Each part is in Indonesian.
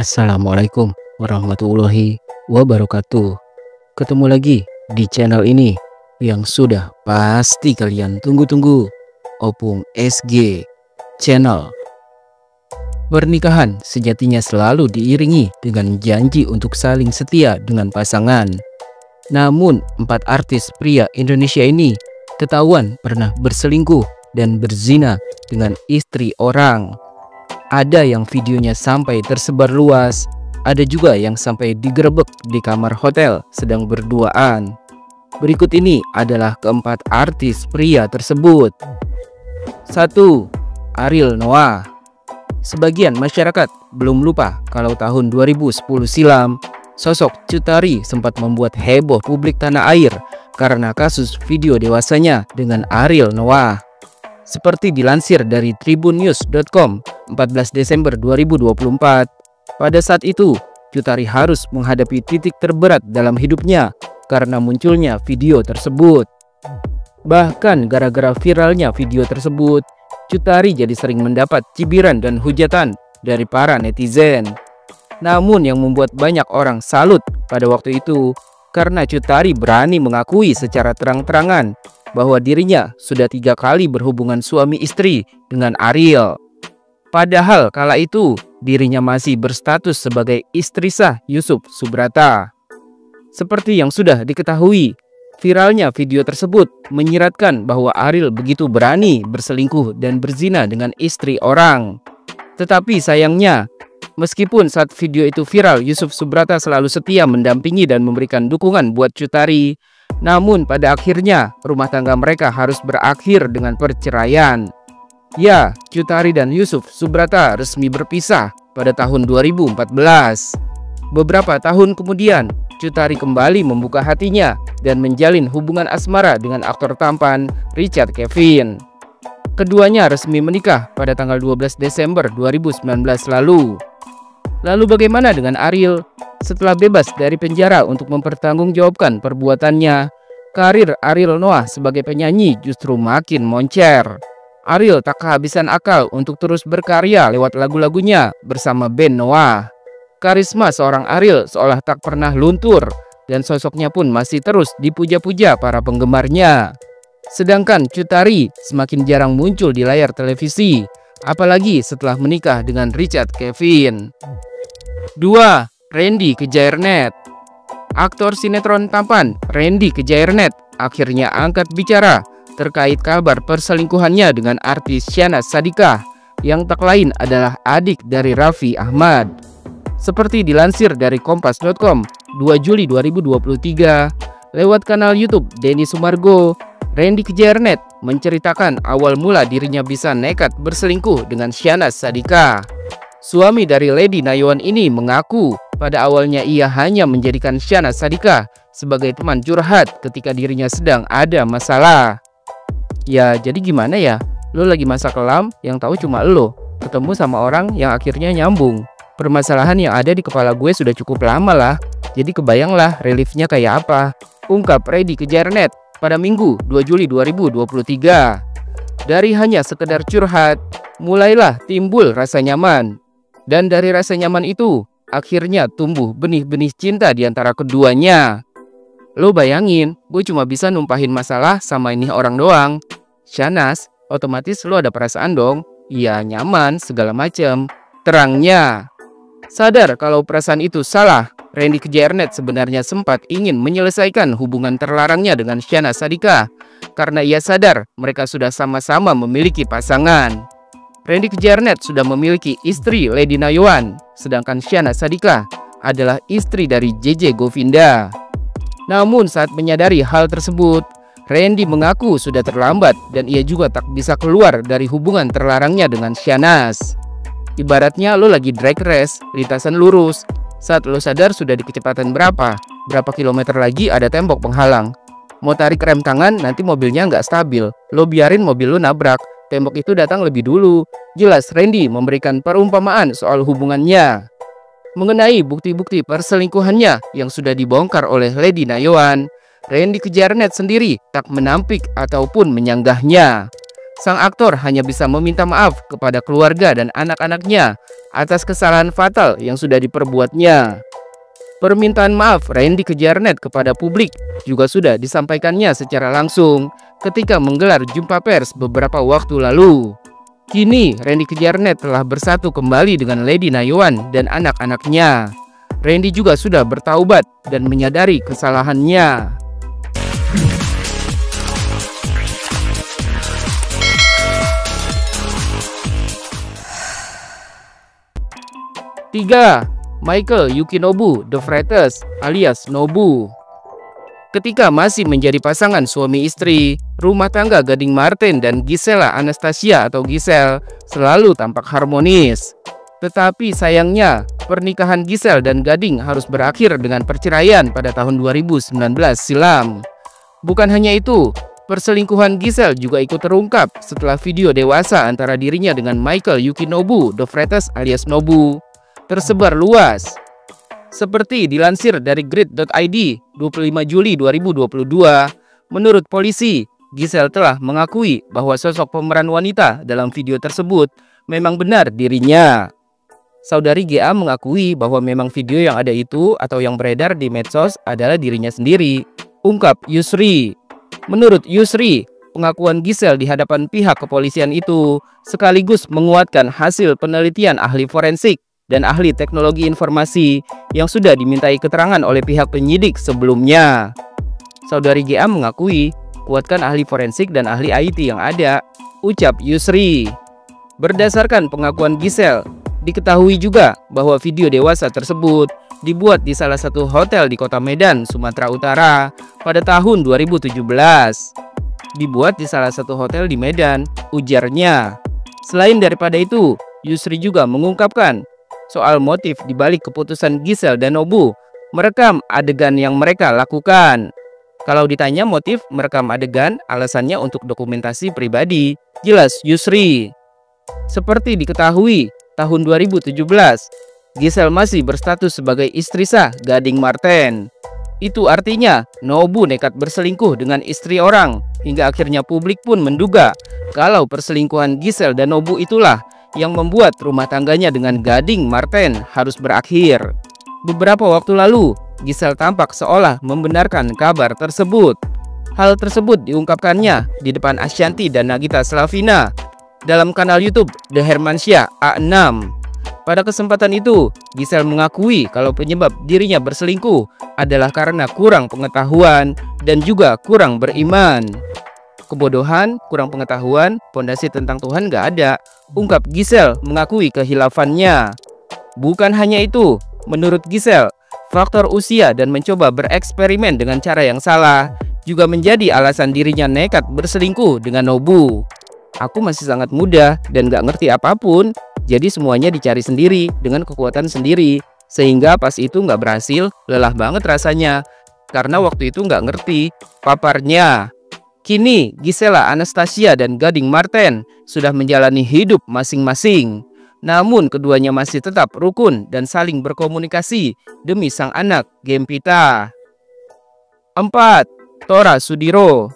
Assalamualaikum warahmatullahi wabarakatuh. Ketemu lagi di channel ini yang sudah pasti kalian tunggu-tunggu, Opung SG Channel. Pernikahan sejatinya selalu diiringi dengan janji untuk saling setia dengan pasangan. Namun 4 artis pria Indonesia ini ketahuan pernah berselingkuh dan berzina dengan istri orang. Ada yang videonya sampai tersebar luas, ada juga yang sampai digerebek di kamar hotel sedang berduaan. Berikut ini adalah keempat artis pria tersebut. 1. Ariel Noah. Sebagian masyarakat belum lupa kalau tahun 2010 silam, sosok Cut Tari sempat membuat heboh publik tanah air karena kasus video dewasanya dengan Ariel Noah. Seperti dilansir dari tribunnews.com 14 Desember 2024, pada saat itu Cut Tari harus menghadapi titik terberat dalam hidupnya karena munculnya video tersebut. Bahkan gara-gara viralnya video tersebut, Cut Tari jadi sering mendapat cibiran dan hujatan dari para netizen. Namun yang membuat banyak orang salut pada waktu itu karena Cut Tari berani mengakui secara terang-terangan bahwa dirinya sudah 3 kali berhubungan suami istri dengan Ariel. Padahal kala itu dirinya masih berstatus sebagai istri sah Yusuf Subrata. Seperti yang sudah diketahui, viralnya video tersebut menyiratkan bahwa Ariel begitu berani berselingkuh dan berzina dengan istri orang. Tetapi sayangnya, meskipun saat video itu viral, Yusuf Subrata selalu setia mendampingi dan memberikan dukungan buat Cut Tari. Namun pada akhirnya rumah tangga mereka harus berakhir dengan perceraian. Ya, Cut Tari dan Yusuf Subrata resmi berpisah pada tahun 2014. Beberapa tahun kemudian, Cut Tari kembali membuka hatinya dan menjalin hubungan asmara dengan aktor tampan Richard Kevin. Keduanya resmi menikah pada tanggal 12 Desember 2019 lalu. Lalu bagaimana dengan Ariel? Setelah bebas dari penjara untuk mempertanggungjawabkan perbuatannya, karir Ariel Noah sebagai penyanyi justru makin moncer. Ariel tak kehabisan akal untuk terus berkarya lewat lagu-lagunya bersama band Noah. Karisma seorang Ariel seolah tak pernah luntur dan sosoknya pun masih terus dipuja-puja para penggemarnya. Sedangkan Cut Tari semakin jarang muncul di layar televisi, apalagi setelah menikah dengan Richard Kevin. 2. Randy Kejairnet. Aktor sinetron tampan Randy Kejairnet akhirnya angkat bicara terkait kabar perselingkuhannya dengan artis Syahnaz Sadiqah yang tak lain adalah adik dari Raffi Ahmad. Seperti dilansir dari kompas.com 2 Juli 2023 lewat kanal YouTube Denny Sumargo, Randy Kejairnet menceritakan awal mula dirinya bisa nekat berselingkuh dengan Syahnaz Sadiqah. Suami dari Lady Nayawan ini mengaku pada awalnya ia hanya menjadikan Syahnaz Sadiqah sebagai teman curhat ketika dirinya sedang ada masalah. Ya jadi gimana ya, lo lagi masa kelam yang tahu cuma lo, ketemu sama orang yang akhirnya nyambung. Permasalahan yang ada di kepala gue sudah cukup lama lah, jadi kebayanglah reliefnya kayak apa, ungkap Randy Kejairnet pada Minggu 2 Juli 2023. Dari hanya sekedar curhat, mulailah timbul rasa nyaman. Dan dari rasa nyaman itu, akhirnya tumbuh benih-benih cinta di antara keduanya. Lo bayangin, gue cuma bisa numpahin masalah sama ini orang doang. Syahnaz, otomatis lo ada perasaan dong. Iya, nyaman, segala macem. Terangnya. Sadar kalau perasaan itu salah, Randy Kejairnet sebenarnya sempat ingin menyelesaikan hubungan terlarangnya dengan Syahnaz Sadiqah karena ia sadar mereka sudah sama-sama memiliki pasangan. Randy Kejairnet sudah memiliki istri Lady Nayawan, sedangkan Syahnaz Sadiqah adalah istri dari JJ Govinda. Namun saat menyadari hal tersebut, Randy mengaku sudah terlambat dan ia juga tak bisa keluar dari hubungan terlarangnya dengan Syahnaz. Ibaratnya lo lagi drag race, lintasan lurus. Saat lo sadar sudah di kecepatan berapa kilometer lagi ada tembok penghalang. Mau tarik rem tangan nanti mobilnya nggak stabil, lo biarin mobil lo nabrak. Tembok itu datang lebih dulu. Jelas Randy memberikan perumpamaan soal hubungannya. Mengenai bukti-bukti perselingkuhannya yang sudah dibongkar oleh Lady Nayawan, Randy Kejairnet sendiri tak menampik ataupun menyanggahnya. Sang aktor hanya bisa meminta maaf kepada keluarga dan anak-anaknya atas kesalahan fatal yang sudah diperbuatnya. Permintaan maaf Randy Kejarnet kepada publik juga sudah disampaikannya secara langsung ketika menggelar jumpa pers beberapa waktu lalu. Kini Randy Kejarnet telah bersatu kembali dengan Lady Nayawan dan anak-anaknya. Randy juga sudah bertaubat dan menyadari kesalahannya. 3. Michael Yukinobu De Freitas alias Nobu. Ketika masih menjadi pasangan suami istri, rumah tangga Gading Marten dan Gisela Anastasia atau Giselle selalu tampak harmonis. Tetapi sayangnya, pernikahan Giselle dan Gading harus berakhir dengan perceraian pada tahun 2019 silam. Bukan hanya itu, perselingkuhan Giselle juga ikut terungkap setelah video dewasa antara dirinya dengan Michael Yukinobu De Freitas alias Nobu tersebar luas. Seperti dilansir dari grid.id 25 Juli 2022, menurut polisi, Giselle telah mengakui bahwa sosok pemeran wanita dalam video tersebut memang benar dirinya. Saudari GA mengakui bahwa memang video yang ada itu atau yang beredar di medsos adalah dirinya sendiri, ungkap Yusri. Menurut Yusri, pengakuan Giselle di hadapan pihak kepolisian itu sekaligus menguatkan hasil penelitian ahli forensik dan ahli teknologi informasi yang sudah dimintai keterangan oleh pihak penyidik sebelumnya. Saudari GA mengakui, kuatkan ahli forensik dan ahli IT yang ada, ucap Yusri. Berdasarkan pengakuan Giselle, diketahui juga bahwa video dewasa tersebut dibuat di salah satu hotel di kota Medan, Sumatera Utara pada tahun 2017. Dibuat di salah satu hotel di Medan, ujarnya. Selain daripada itu, Yusri juga mengungkapkan soal motif dibalik keputusan Giselle dan Nobu merekam adegan yang mereka lakukan. Kalau ditanya motif merekam adegan, alasannya untuk dokumentasi pribadi, jelas Yusri. Seperti diketahui, tahun 2017, Giselle masih berstatus sebagai istri sah Gading Marten. Itu artinya Nobu nekat berselingkuh dengan istri orang, hingga akhirnya publik pun menduga kalau perselingkuhan Giselle dan Nobu itulah yang membuat rumah tangganya dengan Gading Marten harus berakhir. Beberapa waktu lalu, Giselle tampak seolah membenarkan kabar tersebut. Hal tersebut diungkapkannya di depan Ashanti dan Nagita Slavina dalam kanal YouTube The Hermansyah A6. Pada kesempatan itu, Giselle mengakui kalau penyebab dirinya berselingkuh adalah karena kurang pengetahuan dan juga kurang beriman. Kebodohan, kurang pengetahuan, pondasi tentang Tuhan gak ada, ungkap Giselle mengakui kehilafannya. Bukan hanya itu, menurut Giselle, faktor usia dan mencoba bereksperimen dengan cara yang salah juga menjadi alasan dirinya nekat berselingkuh dengan Nobu. Aku masih sangat muda dan gak ngerti apapun, jadi semuanya dicari sendiri dengan kekuatan sendiri. Sehingga pas itu gak berhasil, lelah banget rasanya, karena waktu itu gak ngerti, paparnya. Kini, Gisela Anastasia dan Gading Marten sudah menjalani hidup masing-masing. Namun, keduanya masih tetap rukun dan saling berkomunikasi demi sang anak, Gempita. 4. Tora Sudiro.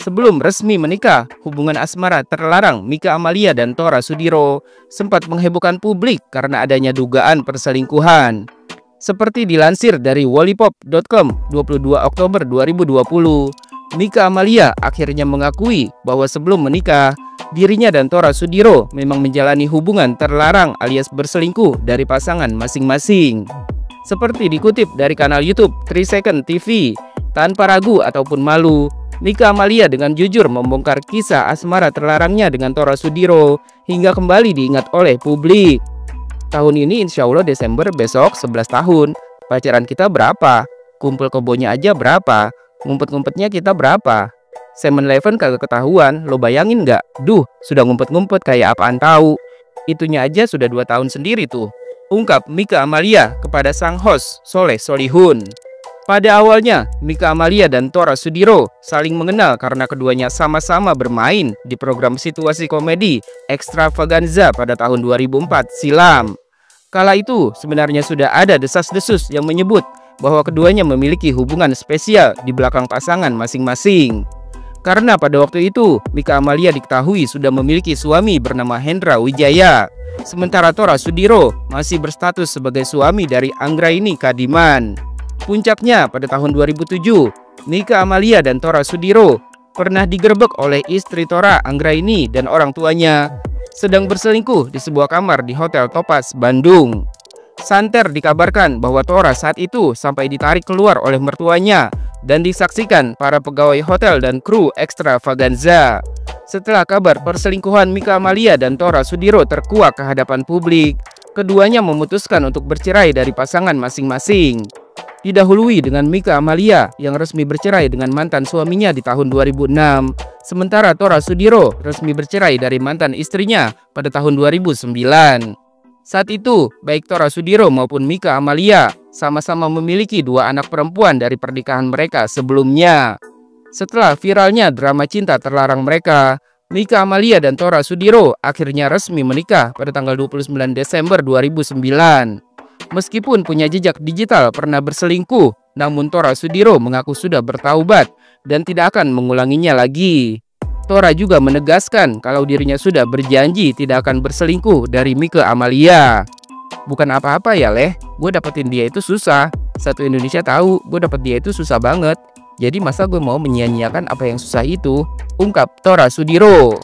Sebelum resmi menikah, hubungan asmara terlarang Mika Amalia dan Tora Sudiro sempat menghebohkan publik karena adanya dugaan perselingkuhan. Seperti dilansir dari wallipop.com 22 Oktober 2020, Mika Amalia akhirnya mengakui bahwa sebelum menikah, dirinya dan Tora Sudiro memang menjalani hubungan terlarang alias berselingkuh dari pasangan masing-masing. Seperti dikutip dari kanal YouTube 3 Second TV, tanpa ragu ataupun malu, Mika Amalia dengan jujur membongkar kisah asmara terlarangnya dengan Tora Sudiro hingga kembali diingat oleh publik. Tahun ini insya Allah Desember besok 11 tahun. Pacaran kita berapa? Kumpul kebonya aja berapa? Ngumpet-ngumpetnya kita berapa? 7-Eleven kagak ketahuan, lo bayangin nggak? Duh, sudah ngumpet-ngumpet kayak apaan tahu. Itunya aja sudah 2 tahun sendiri tuh, ungkap Mika Amalia kepada sang host Soleh Solihun. Pada awalnya, Mika Amalia dan Tora Sudiro saling mengenal karena keduanya sama-sama bermain di program situasi komedi Extravaganza pada tahun 2004 silam. Kala itu sebenarnya sudah ada desas-desus yang menyebut bahwa keduanya memiliki hubungan spesial di belakang pasangan masing-masing. Karena pada waktu itu, Mika Amalia diketahui sudah memiliki suami bernama Hendra Wijaya. Sementara Tora Sudiro masih berstatus sebagai suami dari Anggraini Kadiman. Puncaknya pada tahun 2007, Mika Amalia dan Tora Sudiro pernah digerebek oleh istri Tora, Anggraini, dan orang tuanya sedang berselingkuh di sebuah kamar di Hotel Topaz, Bandung. Santer dikabarkan bahwa Tora saat itu sampai ditarik keluar oleh mertuanya dan disaksikan para pegawai hotel dan kru Extravaganza. Setelah kabar perselingkuhan Mika Amalia dan Tora Sudiro terkuak ke hadapan publik, keduanya memutuskan untuk bercerai dari pasangan masing-masing. Didahului dengan Mika Amalia yang resmi bercerai dengan mantan suaminya di tahun 2006, sementara Tora Sudiro resmi bercerai dari mantan istrinya pada tahun 2009. Saat itu, baik Tora Sudiro maupun Mika Amalia sama-sama memiliki 2 anak perempuan dari pernikahan mereka sebelumnya. Setelah viralnya drama cinta terlarang mereka, Mika Amalia dan Tora Sudiro akhirnya resmi menikah pada tanggal 29 Desember 2009. Meskipun punya jejak digital pernah berselingkuh, namun Tora Sudiro mengaku sudah bertaubat dan tidak akan mengulanginya lagi. Tora juga menegaskan kalau dirinya sudah berjanji tidak akan berselingkuh dari Mika Amalia. Bukan apa-apa ya Leh, gue dapetin dia itu susah. Satu Indonesia tahu gue dapet dia itu susah banget. Jadi masa gue mau menyia-nyiakan apa yang susah itu, ungkap Tora Sudiro.